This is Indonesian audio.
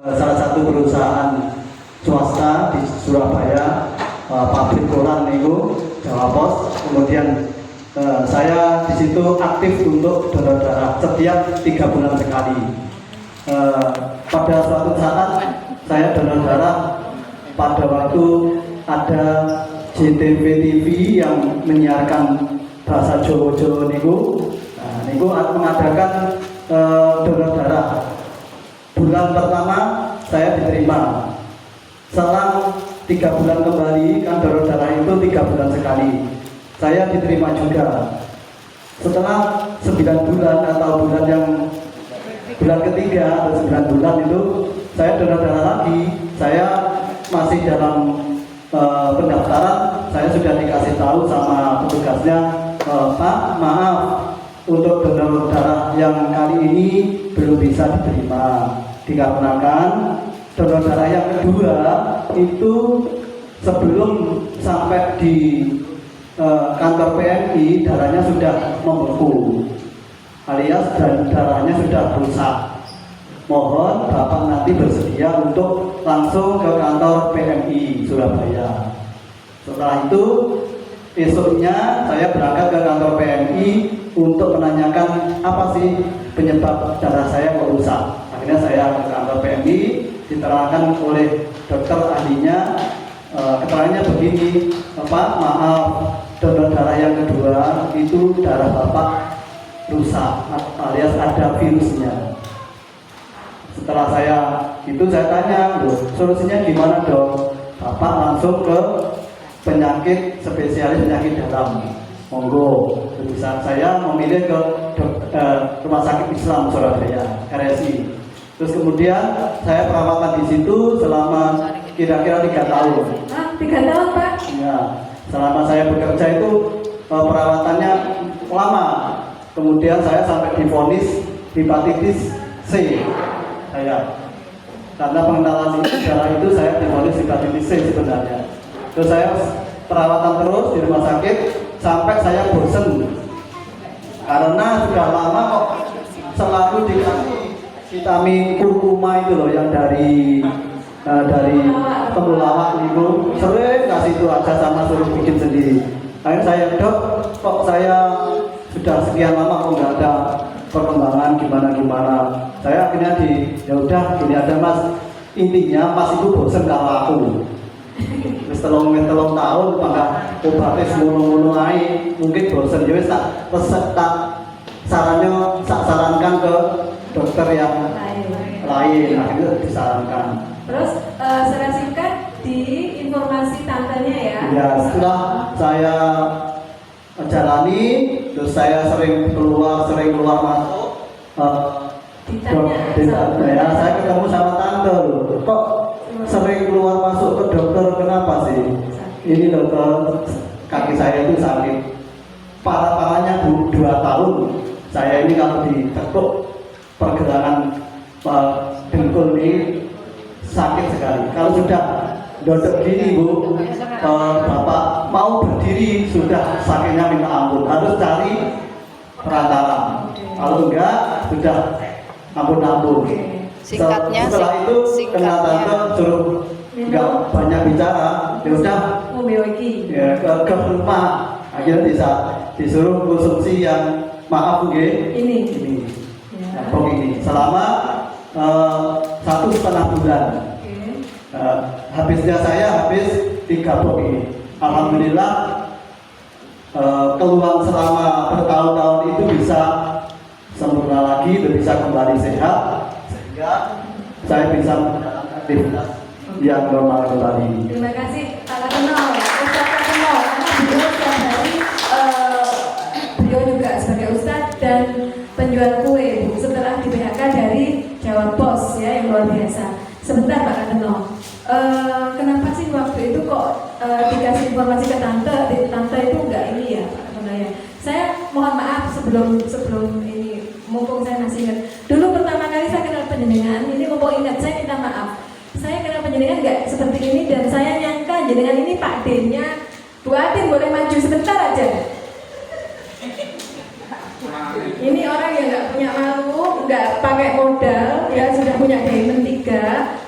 Salah satu perusahaan swasta di Surabaya, pabrik koran itu Jawa Pos. Kemudian saya di situ aktif untuk donor darah setiap 3 bulan sekali. Pada suatu saat saya donor darah pada waktu ada JTV TV yang menyiarkan bahasa Jawa niku. Niku mengadakan donor darah. Bulan pertama saya diterima. Selang 3 bulan kembali, kan donor darah itu 3 bulan sekali. Saya diterima juga. Setelah 9 bulan atau bulan ketiga atau 9 bulan itu saya donor darah lagi. Saya masih dalam pendaftaran. Saya sudah dikasih tahu sama petugasnya, Pak, maaf, untuk donor darah yang kali ini belum bisa diterima, dikarenakan donor darah yang kedua itu sebelum sampai di kantor PMI darahnya sudah membeku, alias darahnya sudah rusak. Mohon Bapak nanti bersedia untuk langsung ke kantor PMI Surabaya. Setelah itu esoknya saya berangkat ke kantor PMI untuk menanyakan apa sih penyebab darah saya kok rusak. Akhirnya saya ke kantor PMI, diterangkan oleh dokter ahlinya, keterangannya begini, Pak, maaf, donor darah yang kedua itu darah Bapak rusak alias ada virusnya. Setelah saya tanya, loh, solusinya gimana dok? Bapak langsung ke penyakit spesialis penyakit dalam. Monggo, bisa saya memilih ke Rumah Sakit Islam Surabaya RSI. Terus kemudian saya perawatan di situ selama kira-kira 3 tahun. 3 tahun Pak? Ya, selama saya bekerja itu perawatannya lama. Kemudian saya sampai divonis hepatitis C. Karena pengenalan darah itu saya divonis hepatitis C sebenarnya. Terus saya perawatan terus di rumah sakit sampai saya bosen karena sudah lama kok selalu dikasih vitamin kurkuma itu loh yang dari temulawak itu sering kasih itu aja sama suruh bikin sendiri. Akhirnya saya dok, kok saya sudah sekian lama kok nggak ada perkembangan gimana. Saya akhirnya ya udah gini aja mas, intinya mas itu bosen kalau aku. Terus telung tahun maka obatnya semono-mono ae, mungkin bosen ya wis tak resep tak sarankan ke dokter yang lain, akhirnya disarankan. Terus secara singkat di informasi tantenya ya. Ya, setelah saya jalani, terus saya sering keluar masuk. Ya, saya ketemu sama tante loh. Kok sering keluar masuk ke dokter, kenapa sih? Ini dokter, kaki saya itu sakit. Parah-parahnya 2 tahun. Saya ini kalau ditekuk pergelangan dengkul ini sakit sekali. Kalau sudah dodok gini Bu, Bapak mau berdiri sudah sakitnya minta ampun. Harus cari perantara. Kalau enggak sudah ampun. Setelah itu kena tante suruh enggak banyak bicara, ya udah ya, ke rumah. Akhirnya disuruh konsumsi yang maaf ini selama 1,5 bulan. Habisnya saya habis 3 box ini. Alhamdulillah keluhan selama bertahun-tahun itu bisa sempurna lagi, bisa kembali sehat sehingga saya bisa menjalankan aktivitas yang normal kembali. Terima kasih Pak Lakenol, Ustaz Lakenol, karena beliau setiap hari beliau juga sebagai Ustadz dan penjual kue Bu, setelah di PHK dari Jawa Pos ya, yang luar biasa. Sebentar Pak Lakenol, kenapa sih waktu itu kok dikasih informasi ke tante itu enggak ini ya Pak Lakenol ya? Saya mohon maaf sebelum ini, mumpung saya masih ingat. Dulu pertama kali saya kenal penjenengan, ini mumpung ingat saya minta maaf. Saya kenal penjenengan enggak seperti ini dan saya nyangka jenengan ini Pak D-nya. Bu Atin boleh maju sebentar aja. Ini orang yang nggak punya malu, nggak pakai modal, ya sudah punya diamond 3 3